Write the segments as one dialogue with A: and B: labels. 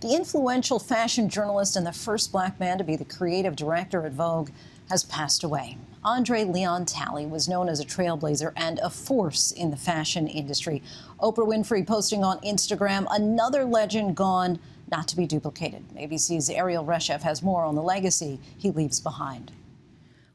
A: The influential fashion journalist and the first black man to be the creative director at Vogue has passed away. André Leon Talley was known as a trailblazer and a force in the fashion industry. Oprah Winfrey posting on Instagram, another legend gone, not to be duplicated. ABC's Ariel Reshef has more on the legacy he leaves behind.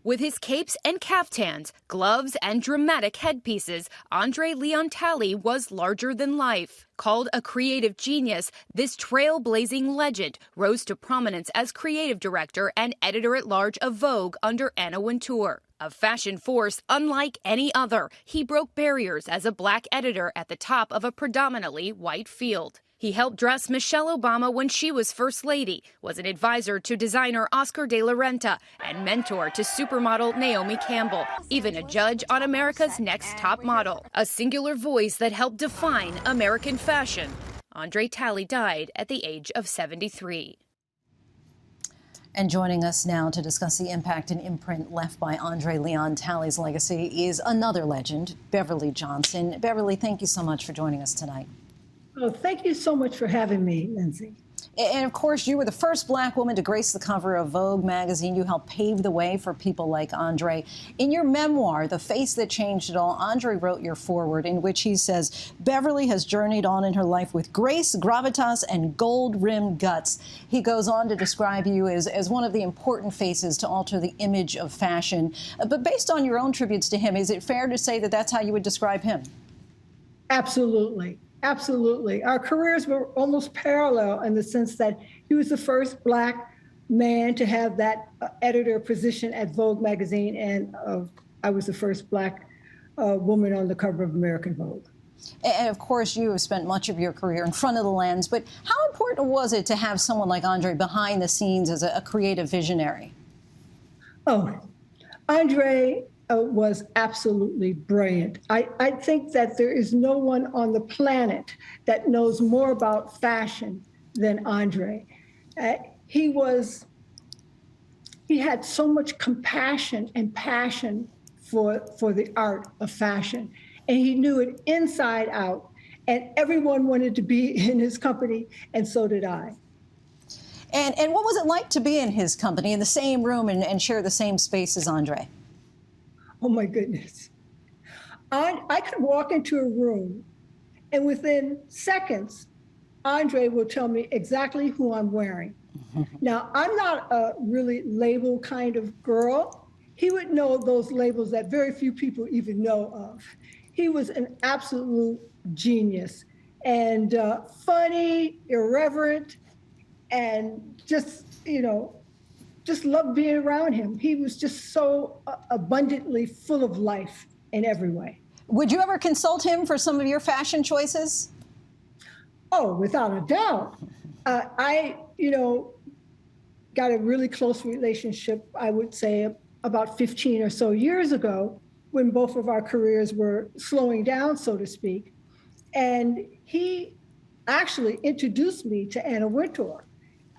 B: With his capes and caftans, gloves, and dramatic headpieces, André Leon Talley was larger than life. Called a creative genius, this trailblazing legend rose to prominence as creative director and editor-at-large of Vogue under Anna Wintour. A fashion force unlike any other, he broke barriers as a black editor at the top of a predominantly white field. He helped dress Michelle Obama when she was First Lady, was an advisor to designer Oscar de la Renta, and mentor to supermodel Naomi Campbell, even a judge on America's Next Top Model. A singular voice that helped define American fashion. André Talley died at the age of 73.
A: And joining us now to discuss the impact and imprint left by André Leon Talley's legacy is another legend, Beverly Johnson. Beverly, thank you so much for joining us tonight.
C: Oh, thank you so much for having me, Linsey.
A: And of course, you were the first black woman to grace the cover of Vogue magazine. You helped pave the way for people like André. In your memoir, The Face That Changed It All, André wrote your foreword in which he says, Beverly has journeyed on in her life with grace, gravitas, and gold-rimmed guts. He goes on to describe you as one of the important faces to alter the image of fashion. But based on your own tributes to him, is it fair to say that that's how you would describe him?
C: Absolutely. Absolutely. Our careers were almost parallel in the sense that he was the first black man to have that editor position at Vogue magazine, and I was the first black woman on the cover of American Vogue.
A: And of course, you have spent much of your career in front of the lens, but how important was it to have someone like André behind the scenes as a creative visionary?
C: Oh, André was absolutely brilliant. I think that there is no one on the planet that knows more about fashion than André. He had so much compassion and passion for the art of fashion, and he knew it inside out, and everyone wanted to be in his company, and so did I.
A: And what was it like to be in his company, in the same room, and share the same space as André?
C: Oh, my goodness. I could walk into a room, and within seconds, André will tell me exactly who I'm wearing. Now, I'm not a really label kind of girl. He would know those labels that very few people even know of. He was an absolute genius, and funny, irreverent, and just loved being around him. He was just so abundantly full of life in every way.
A: Would you ever consult him for some of your fashion choices?
C: Oh, without a doubt. I got a really close relationship, I would say, about 15 or so years ago, when both of our careers were slowing down, so to speak. And he actually introduced me to Anna Wintour.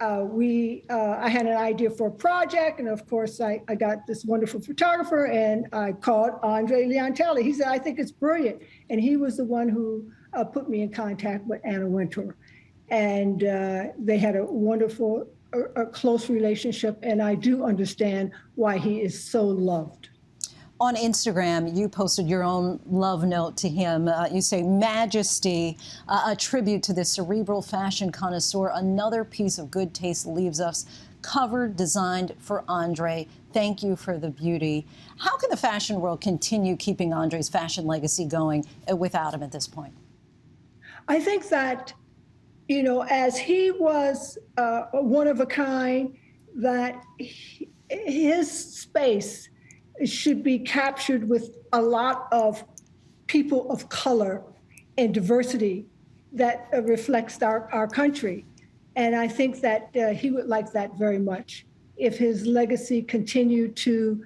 C: I had an idea for a project, and of course, I got this wonderful photographer, and I called André Leon Talley. He said, I think it's brilliant. And he was the one who put me in contact with Anna Wintour. And they had a wonderful, close relationship, and I do understand why he is so loved.
A: On Instagram, you posted your own love note to him. You say, Majesty, a tribute to this cerebral fashion connoisseur. Another piece of good taste leaves us. Cover designed for André. Thank you for the beauty. How can the fashion world continue keeping André's fashion legacy going without him at this point?
C: I think that, as he was one of a kind, that his space should be captured with a lot of people of color and diversity that reflects our country. And I think that he would like that very much if his legacy continued to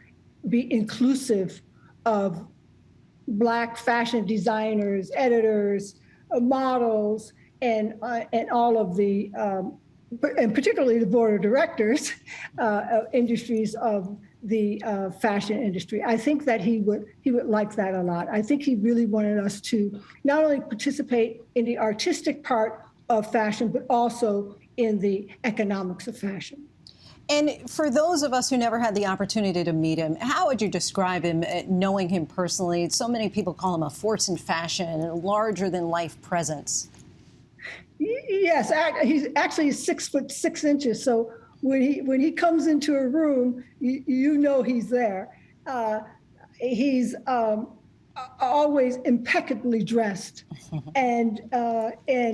C: be inclusive of Black fashion designers, editors, models, and all of the, and particularly the board of directors, industries of the fashion industry. I think that he would like that a lot. I think he really wanted us to not only participate in the artistic part of fashion, but also in the economics of fashion.
A: And for those of us who never had the opportunity to meet him, how would you describe him, knowing him personally? So many people call him a force in fashion, a larger-than-life presence.
C: Yes, he's actually 6'6". So when he comes into a room, you know he's there. He's always impeccably dressed, and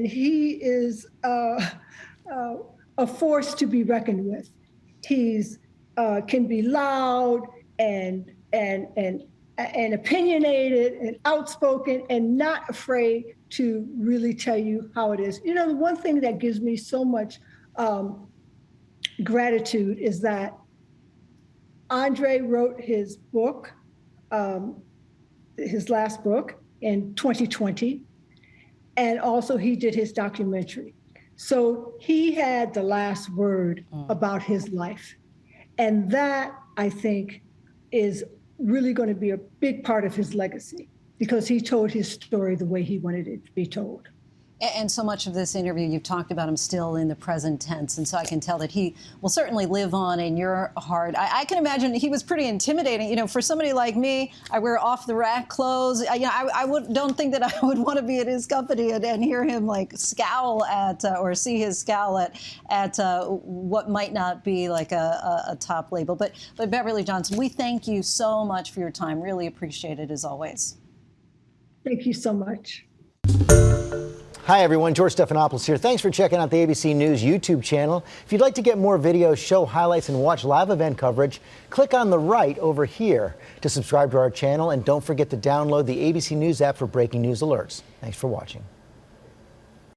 C: he is a force to be reckoned with. He's can be loud and opinionated and outspoken and not afraid to really tell you how it is. You know, the one thing that gives me so much gratitude is that André wrote his book, his last book, in 2020, and also he did his documentary. So he had the last word about his life. And that, I think, is really going to be a big part of his legacy, because he told his story the way he wanted it to be told.
A: And so much of this interview, you've talked about him still in the present tense. And so I can tell that he will certainly live on in your heart. I can imagine he was pretty intimidating. You know, for somebody like me, I wear off-the-rack clothes. Don't think that I would want to be at his company and hear him like scowl at or see his scowl at what might not be like a top label. But Beverly Johnson, we thank you so much for your time. Really appreciate it as always.
C: Thank you so much.
D: Hi, everyone. George Stephanopoulos here. Thanks for checking out the ABC News YouTube channel. If you'd like to get more videos, show highlights, and watch live event coverage, click on the right over here to subscribe to our channel. And don't forget to download the ABC News app for breaking news alerts. Thanks for watching.